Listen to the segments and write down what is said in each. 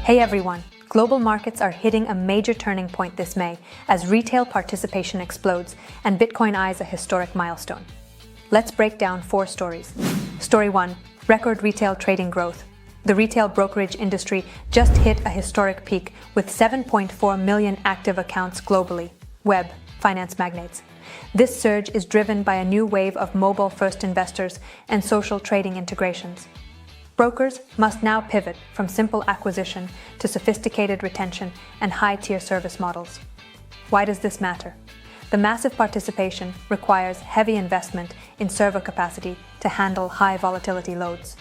Hey everyone! Global markets are hitting a major turning point this May as retail participation explodes and Bitcoin eyes a historic milestone. Let's break down 4 stories. Story 1. Record retail trading growth. The retail brokerage industry just hit a historic peak with 7.4 million active accounts globally. Web, finance magnates. This surge is driven by a new wave of mobile-first investors and social trading integrations. Brokers must now pivot from simple acquisition to sophisticated retention and high-tier service models. Why does this matter? The massive participation requires heavy investment in server capacity to handle high volatility loads.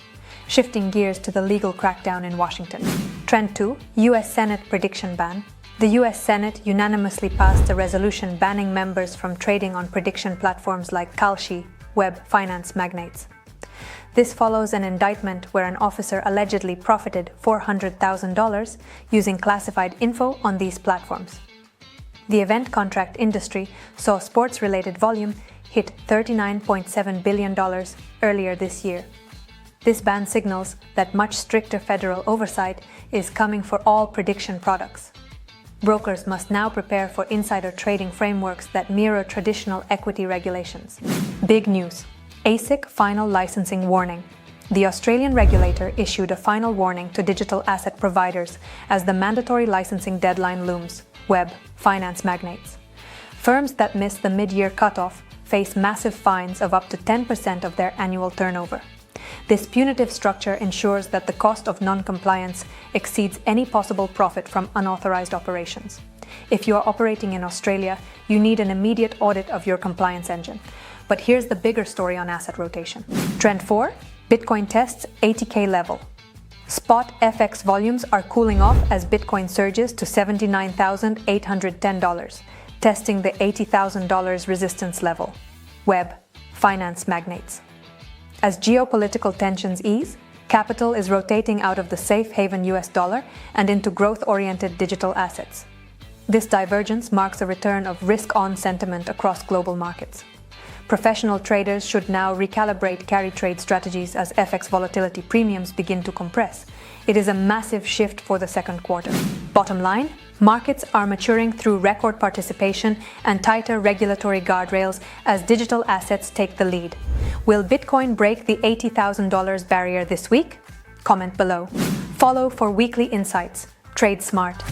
Shifting gears to the legal crackdown in Washington. Trend 2. U.S. Senate prediction ban. The U.S. Senate unanimously passed a resolution banning members from trading on prediction platforms like Kalshi, web finance magnates. This follows an indictment where an officer allegedly profited $400,000 using classified info on these platforms. The event contract industry saw sports-related volume hit $39.7 billion earlier this year. This ban signals that much stricter federal oversight is coming for all prediction products. Brokers must now prepare for insider trading frameworks that mirror traditional equity regulations. Big news. ASIC final licensing warning. The Australian regulator issued a final warning to digital asset providers as the mandatory licensing deadline looms. Web, finance magnates. Firms that miss the mid-year cutoff face massive fines of up to 10% of their annual turnover. This punitive structure ensures that the cost of non-compliance exceeds any possible profit from unauthorized operations. If you are operating in Australia, you need an immediate audit of your compliance engine. But here's the bigger story on asset rotation. Trend 4. Bitcoin tests 80K level. Spot FX volumes are cooling off as Bitcoin surges to $79,810, testing the $80,000 resistance level. Web, finance magnates. As geopolitical tensions ease, capital is rotating out of the safe haven US dollar and into growth-oriented digital assets. This divergence marks a return of risk-on sentiment across global markets. Professional traders should now recalibrate carry trade strategies as FX volatility premiums begin to compress. It is a massive shift for the second quarter. Bottom line, markets are maturing through record participation and tighter regulatory guardrails as digital assets take the lead. Will Bitcoin break the $80,000 barrier this week? Comment below. Follow for weekly insights. Trade smart.